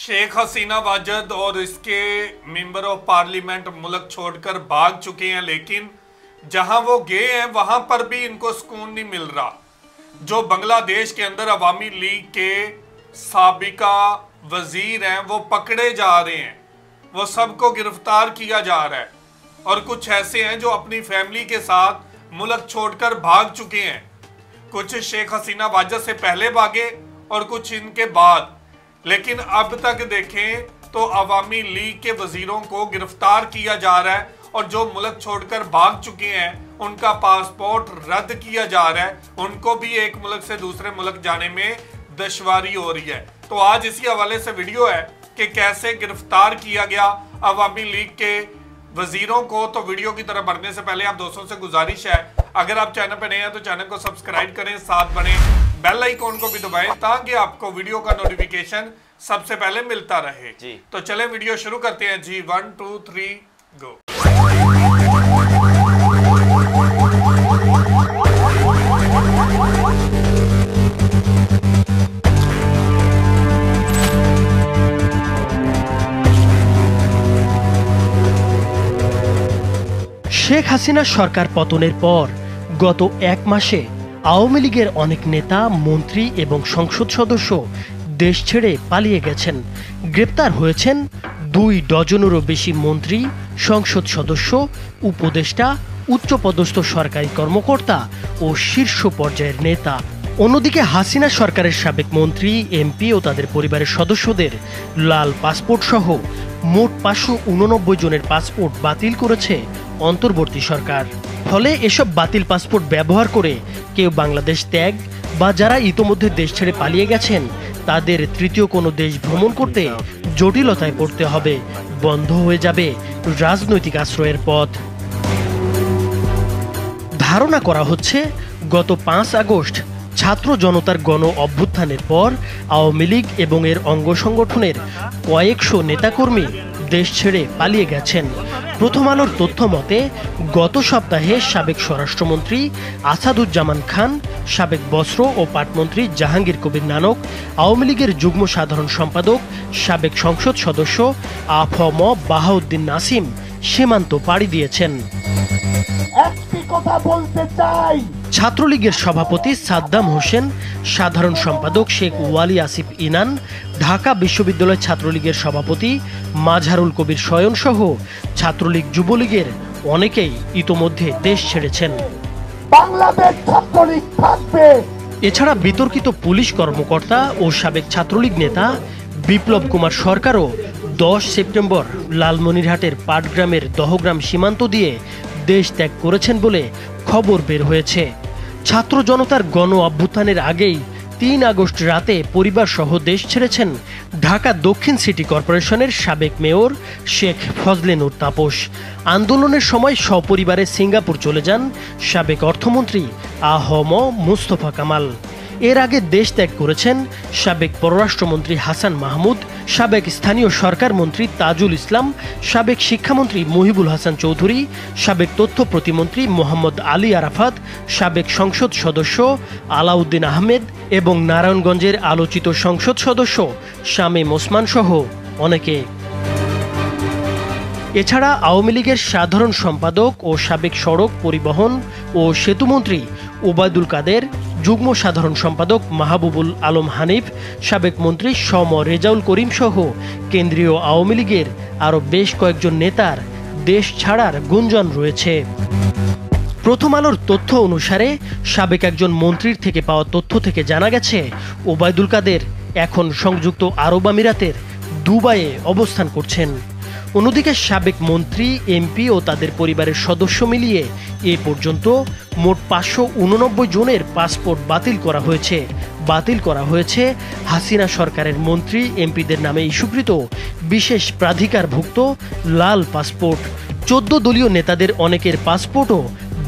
शेख हसीना वाजद और इसके member of parliament मुल्क छोड़कर भाग चुके हैं, लेकिन जहां वो गए हैं वहां पर भी इनको सुकून नहीं मिल रहा। जो बांग्लादेश के अंदर अवामी लीग के साबिका वजीर हैं वो पकड़े जा रहे हैं, वो सबको गिरफ्तार किया जा रहा है। और कुछ ऐसे हैं जो अपनी फैमिली के साथ मुल्क छोड़कर भाग चुके हैं। कुछ शेख हसीना वाजद से पहले भागे और कुछ इनके बाद। लेकिन अब तक देखें तो अवामी लीग के वजीरों को गिरफ्तार किया जा रहा है और जो मुल्क छोड़कर भाग चुके हैं उनका पासपोर्ट रद्द किया जा रहा है। उनको भी एक मुल्क से दूसरे मुल्क जाने में दुश्वारी हो रही है। तो आज इसी हवाले से वीडियो है कि कैसे गिरफ्तार किया गया अवामी लीग के वजीरों को। तो वीडियो की तरफ बढ़ने से पहले आप दोस्तों से गुजारिश है, अगर आप चैनल पर नए हैं तो चैनल को सब्सक्राइब करें, साथ बने बेल आइकॉन को भी दबाएं ताकि आपको वीडियो का नोटिफिकेशन सबसे पहले मिलता रहे जी। तो चलें वीडियो शुरू करते हैं जी। 1 2 3 गो। শেখ হাসিনা সরকার পতনের পর গত এক মাসে আওয়ামী লীগের অনেক নেতা, মন্ত্রী এবং সংসদ সদস্য দেশ ছেড়ে পালিয়ে গেছেন। গ্রেপ্তার হয়েছেন 2 ডজনেরও বেশি মন্ত্রী, সংসদ সদস্য, উপদেষ্টা, উচ্চপদস্থ সরকারি কর্মকর্তা ও শীর্ষ পর্যায়ের নেতা। অন্যদিকে হাসিনা সরকারের সাবেক মন্ত্রী, এমপি ও তাদের পরিবারের সদস্যদের লাল পাসপোর্ট সহ মোট 589 জনের পাসপোর্ট বাতিল করেছে অন্তর্বর্তী সরকার। ফলে এসব বাতিল পাসপোর্ট ব্যবহার করে কেউ বাংলাদেশ ত্যাগ বা যারা ইতোমধ্যে দেশ ছেড়ে পালিয়ে গেছেন তাদের তৃতীয় কোনো দেশ ভ্রমণ করতে জটিলতায় পড়তে হবে। বন্ধ হয়ে যাবে রাজনৈতিক আশ্রয়ের পথ। ধারণা করা হচ্ছে গত 5 আগস্ট ছাত্র জনতার গণ অভ্যুত্থানের পর আওয়ামী লীগ এবং এর অঙ্গ সংগঠনের কয়েকশো নেতাকর্মী দেশ ছেড়ে পালিয়ে গেছেন। প্রথম আলোর তথ্য মতে গত সপ্তাহে সাবেক স্বরাষ্ট্রমন্ত্রী আসাদুজ্জামান খান, সাবেক বস্ত্র ও পাটমন্ত্রী জাহাঙ্গীর কবির নানক, আওয়ামী লীগের যুগ্ম সাধারণ সম্পাদক, সাবেক সংসদ সদস্য আফম বাহাউদ্দিন নাসিম সীমান্ত পাড়ি দিয়েছেন। ছাত্রলীগের সভাপতি সাদ্দাম হোসেন, সাধারণ সম্পাদক শেখ ওয়ালি আসিফ ইনান, ঢাকা বিশ্ববিদ্যালয় ছাত্রলীগের সভাপতি মাজহারুল কবির শয়ন সহ ছাত্রলীগ, যুবলীগের অনেকেই ইতোমধ্যে দেশ ছেড়েছেন। এছাড়া বিতর্কিত পুলিশ কর্মকর্তা ও সাবেক ছাত্রলীগ নেতা বিপ্লব কুমার সরকারও 10 সেপ্টেম্বর লালমনিরহাটের পাটগ্রামের দহগ্রাম সীমান্ত দিয়ে দেশ ত্যাগ করেছেন বলে খবর বের হয়েছে। ছাত্র জনতার গণ অভ্যুত্থানের আগেই 3 আগস্ট রাতে পরিবার সহ দেশ ছেড়েছেন ঢাকা দক্ষিণ সিটি কর্পোরেশনের সাবেক মেয়র শেখ ফজলে নূর তাপস। আন্দোলনের সময় সপরিবারে সিঙ্গাপুর চলে যান সাবেক অর্থমন্ত্রী আহম মুস্তফা কামাল। এর আগে দেশ ত্যাগ করেছেন সাবেক পররাষ্ট্রমন্ত্রী হাসান মাহমুদ, সাবেক স্থানীয় সরকার মন্ত্রী তাজুল ইসলাম, সাবেক শিক্ষামন্ত্রী মহিবুল হাসান চৌধুরী, সাবেক তথ্য প্রতিমন্ত্রী মোহাম্মদ আলী আরাফাত, সাবেক সংসদ সদস্য আলাউদ্দিন আহমেদ এবং নারায়ণগঞ্জের আলোচিত সংসদ সদস্য শামীম ওসমান সহ অনেকে। এছাড়া আওয়ামী লীগের সাধারণ সম্পাদক ও সাবেক সড়ক পরিবহন ও সেতুমন্ত্রী ওবায়দুল কাদের, যুগ্ম সাধারণ সম্পাদক মাহবুবুল আলম হানিফ, সাবেক মন্ত্রী সম রেজাউল করিম সহ কেন্দ্রীয় আওয়ামী লীগের আরও বেশ কয়েকজন নেতার দেশ ছাড়ার গুঞ্জন রয়েছে। প্রথম আলোর তথ্য অনুসারে সাবেক একজন মন্ত্রীর থেকে পাওয়া তথ্য থেকে জানা গেছে ওবায়দুল কাদের এখন সংযুক্ত আরব আমিরাতের দুবাইয়ে অবস্থান করছেন। অন্যদিকে সাবেক মন্ত্রী, এমপি ও তাদের পরিবারের সদস্য মিলিয়ে এ পর্যন্ত মোট 589 জনের পাসপোর্ট বাতিল করা হয়েছে হাসিনা সরকারের মন্ত্রী, এমপিদের নামে ইস্যুকৃত বিশেষ প্রাধিকারভুক্ত লাল পাসপোর্ট। 14 দলীয় নেতাদের অনেকের পাসপোর্টও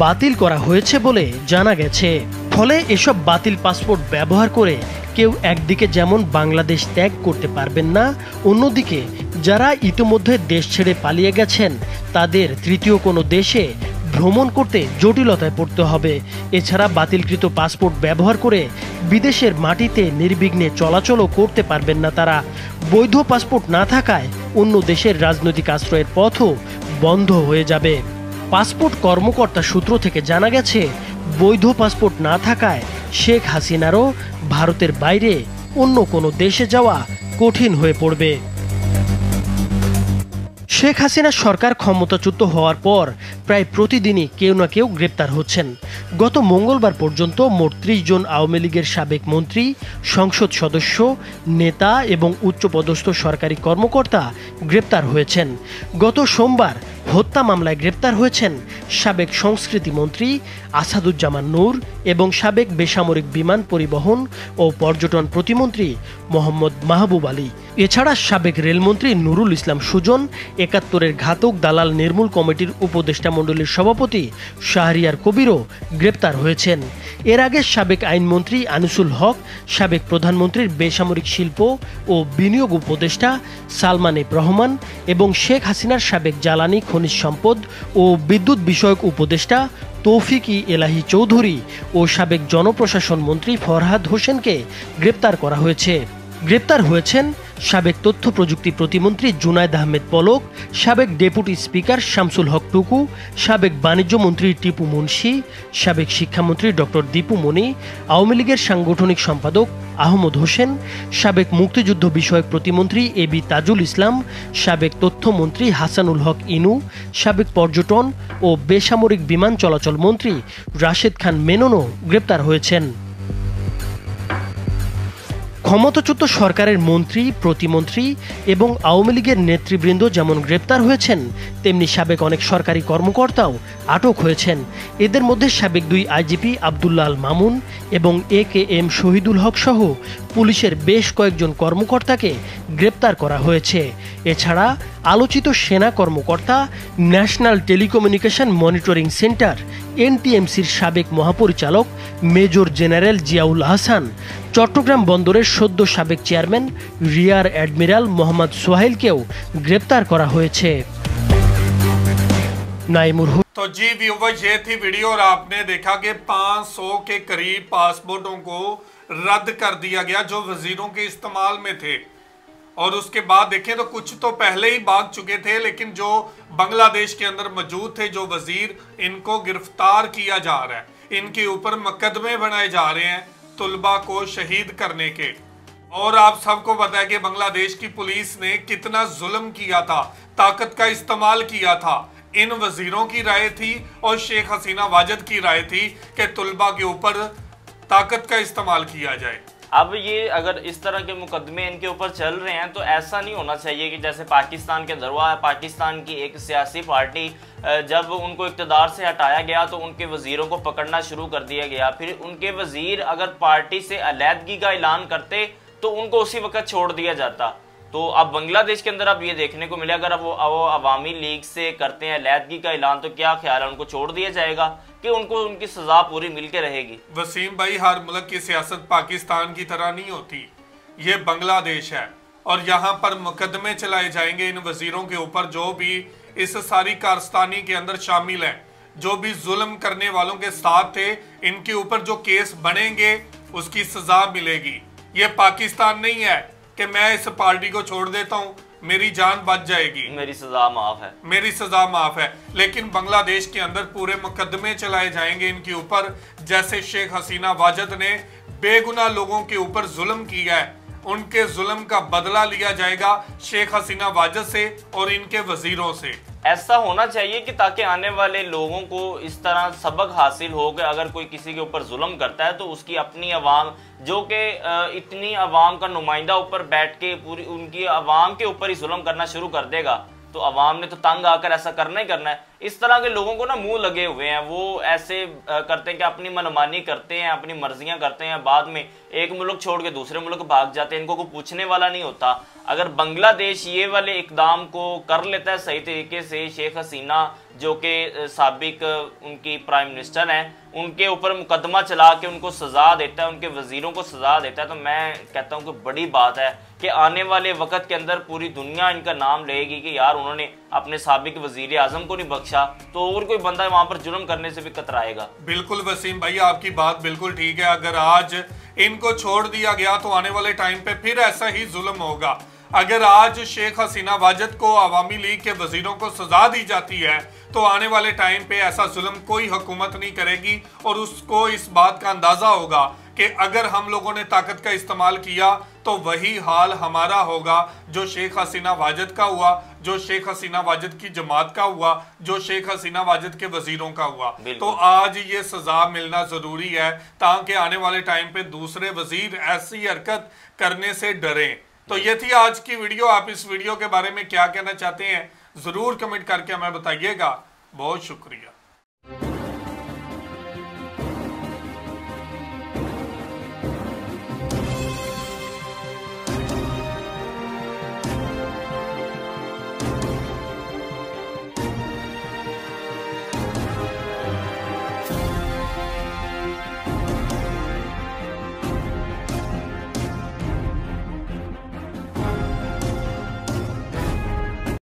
বাতিল করা হয়েছে বলে জানা গেছে। ফলে এসব বাতিল পাসপোর্ট ব্যবহার করে কেউ একদিকে যেমন বাংলাদেশ ত্যাগ করতে পারবেন না, অন্যদিকে যারা ইতিমধ্যে দেশ ছেড়ে পালিয়ে গেছেন তাদের তৃতীয় কোনো দেশে ভ্রমণ করতে জটিলতায় পড়তে হবে। এছাড়া বাতিলকৃত পাসপোর্ট ব্যবহার করে বিদেশের মাটিতে নির্বিঘ্নে চলাচলও করতে পারবেন না তারা। বৈধ পাসপোর্ট না থাকায় অন্য দেশের রাজনৈতিক আশ্রয়ের পথও বন্ধ হয়ে যাবে। পাসপোর্ট কর্মকর্তা সূত্র থেকে জানা গেছে, বৈধ পাসপোর্ট না থাকায় শেখ হাসিনারও ভারতের বাইরে অন্য কোনো দেশে যাওয়া কঠিন হয়ে পড়বে। শেখ হাসিনা সরকার ক্ষমতাচ্যুত হওয়ার পর প্রায় প্রতিদিনই কেউ না কেউ গ্রেপ্তার হচ্ছেন। গত মঙ্গলবার পর্যন্ত মোট ৩০ জন আওয়ামী লীগের সাবেক মন্ত্রী, সংসদ সদস্য, নেতা এবং উচ্চপদস্থ সরকারি কর্মকর্তা গ্রেপ্তার হয়েছেন। গত সোমবার হত্যা মামলায় গ্রেপ্তার হয়েছেন সাবেক সংস্কৃতি মন্ত্রী আসাদুজ্জামান নূর এবং সাবেক বেসামরিক বিমান পরিবহন ও পর্যটন প্রতিমন্ত্রী মোহাম্মদ মাহবুব আলী। এছাড়া সাবেক রেলমন্ত্রী নুরুল ইসলাম সুজন, ৭১-এর ঘাতক দালাল নির্মূল কমিটির উপদেষ্টা মণ্ডলীর সভাপতি শাহরিয়ার কবিরও গ্রেপ্তার হয়েছেন। এর আগে সাবেক আইনমন্ত্রী আনিসুল হক, সাবেক প্রধানমন্ত্রীর বেসামরিক শিল্প ও বিনিয়োগ উপদেষ্টা সালমান এফ রহমান এবং শেখ হাসিনার সাবেক জ্বালানি, খনিজ সম্পদ ও বিদ্যুৎ বিষয়ক উপদেষ্টা তৌফিক-ই এলাহি চৌধুরী ও সাবেক জনপ্রশাসন মন্ত্রী ফরহাদ হোসেনকে গ্রেপ্তার করা হয়েছে। গ্রেপ্তার হয়েছেন সাবেক তথ্য প্রযুক্তি প্রতিমন্ত্রী জুনায়েদ আহমেদ পলক, সাবেক ডেপুটি স্পিকার শামসুল হক টুকু, সাবেক বাণিজ্য মন্ত্রী টিপু মুন্সি, সাবেক শিক্ষামন্ত্রী ডক্টর দীপু মনি, আওয়ামী লীগের সাংগঠনিক সম্পাদক আহমদ হোসেন, সাবেক মুক্তিযুদ্ধ বিষয়ক প্রতিমন্ত্রী এবি তাজুল ইসলাম, সাবেক তথ্যমন্ত্রী হাসানুল হক ইনু, সাবেক পর্যটন ও বেসামরিক বিমান চলাচল মন্ত্রী রাশেদ খান মেননও গ্রেপ্তার হয়েছেন। ক্ষমতাচ্যুত সরকারের মন্ত্রী, প্রতিমন্ত্রী এবং আওয়ামী লীগের নেতৃবৃন্দ যেমন গ্রেপ্তার হয়েছেন, তেমনি সাবেক অনেক সরকারি কর্মকর্তাও আটক হয়েছেন। এদের মধ্যে সাবেক ২ আইজিপি আব্দুল্লাহ আল মামুন এবং AKM শহীদুল হক সহ পুলিশের বেশ কয়েকজন কর্মকর্তাকে গ্রেপ্তার করা হয়েছে। এছাড়া আলোচিত সেনা কর্মকর্তা, ন্যাশনাল টেলিকমিউনিকেশন মনিটরিং সেন্টার NTMCর সাবেক মহাপরিচালক মেজর জেনারেল জিয়াউল আহসান, চট্টগ্রাম বন্দরের সদ্য সাবেক চেয়ারম্যান রিয়ার অ্যাডমিরাল মোহাম্মদ সোহাইলকেও গ্রেপ্তার করা হয়েছে। तो जी व्यूवर, ये थी वीडियो और आपने देखा कि 500 के करीब पासपोर्टों को रद्द कर दिया गया जो वजीरों के इस्तेमाल में थे। और उसके बाद देखें तो कुछ तो पहले ही भाग चुके थे, लेकिन जो बांग्लादेश के अंदर मौजूद थे जो वजीर, इनको गिरफ्तार किया जा रहा है, इनके ऊपर मुकदमे बनाए जा रहे हैं तुलबा को शहीद करने के। और आप सबको पता है कि बांग्लादेश की पुलिस ने कितना जुल्म किया था, ताकत का इस्तेमाल किया था। इन वजीरों की राय थी और शेख हसीना वाजिद की राय थी कि तुलबा के ऊपर ताकत का इस्तेमाल किया जाए। अब ये अगर इस तरह के मुकदमे इनके ऊपर चल रहे हैं तो ऐसा नहीं होना चाहिए कि जैसे पाकिस्तान के अंदर हुआ है। पाकिस्तान की एक सियासी पार्टी जब उनको इक़्तिदार से हटाया गया तो उनके वजीरों को पकड़ना शुरू कर दिया गया। फिर उनके वजीर अगर पार्टी से अलहदगी का ऐलान करते तो उनको उसी वक्त छोड़ दिया जाता। तो अब बांग्लादेश के अंदर अब ये देखने को मिले, अगर वो अवामी लीग से करते हैं अलहदगी का ऐलान, तो क्या ख्याल है, उनको छोड़ दिया जाएगा कि उनको उनकी सजा पूरी मिलके रहेगी? वसीम भाई, हर मुल्क की सियासत पाकिस्तान की तरह नहीं होती, ये बांग्लादेश है और यहाँ पर मुकदमे चलाए जाएंगे इन वजीरों के ऊपर जो भी इस सारी कारस्तानी के अंदर शामिल हैं, जो भी जुल्म करने वालों के साथ थे, इनके ऊपर जो केस बनेंगे उसकी सजा मिलेगी। ये पाकिस्तान नहीं है कि मैं इस पार्टी को छोड़ देता हूँ, मेरी जान बच जाएगी, मेरी सजा माफ है, मेरी सजा माफ है। लेकिन बांग्लादेश के अंदर पूरे मुकदमे चलाए जाएंगे इनके ऊपर, जैसे शेख हसीना वाजिद ने बेगुनाह लोगों के ऊपर जुल्म किया है, उनके जुल्म का बदला लिया जाएगा शेख हसीना वाजिद से और इनके वजीरों से। ऐसा होना चाहिए कि ताकि आने वाले लोगों को इस तरह सबक हासिल हो कि अगर कोई किसी के ऊपर जुल्म करता है तो उसकी अपनी आवाम, जो कि इतनी आवाम का नुमाइंदा ऊपर बैठ के पूरी उनकी आवाम के ऊपर ही जुल्म करना शुरू कर देगा तो आवाम ने तो तंग आकर ऐसा करना ही करना है। इस तरह के लोगों को ना मुंह लगे हुए हैं, वो ऐसे करते हैं कि अपनी मनमानी करते हैं, अपनी मर्जियां करते हैं, बाद में एक मुल्क छोड़ के दूसरे मुल्क भाग जाते हैं, इनको कोई पूछने वाला नहीं होता। अगर बांग्लादेश ये वाले इकदाम को कर लेता है सही तरीके से, शेख हसीना जो कि साबिक उनकी प्राइम मिनिस्टर हैं, उनके ऊपर मुकदमा चला के उनको सजा देता है, उनके वजीरों को सजा देता है, तो मैं कहता हूँ कि बड़ी बात है कि आने वाले वक्त के अंदर पूरी दुनिया इनका नाम लेगी कि यार उन्होंने अपने साबिक वजीर आजम को नहीं बख्शा, तो और कोई बंदा वहां पर जुल्म करने से भी कतराएगा। बिल्कुल वसीम भाई, आपकी बात बिल्कुल ठीक है। अगर आज इनको छोड़ दिया गया तो आने वाले टाइम पे फिर ऐसा ही जुल्म होगा। अगर आज शेख हसीना वाजिद को अवामी लीग के वजीरों को सजा दी जाती है तो आने वाले टाइम पे ऐसा जुल्म कोई हुकूमत नहीं करेगी और उसको इस बात का अंदाजा होगा कि अगर हम लोगों ने ताकत का इस्तेमाल किया तो वही हाल हमारा होगा जो शेख हसीना वाजिद का हुआ, जो शेख हसीना वाजिद की जमात का हुआ, जो शेख हसीना वाजिद के वजीरों का हुआ। तो आज ये सजा मिलना जरूरी है ताकि आने वाले टाइम पे दूसरे वजीर ऐसी हरकत करने से डरें। तो ये थी आज की वीडियो। आप इस वीडियो के बारे में क्या कहना चाहते हैं जरूर कमेंट करके हमें बताइएगा। बहुत शुक्रिया।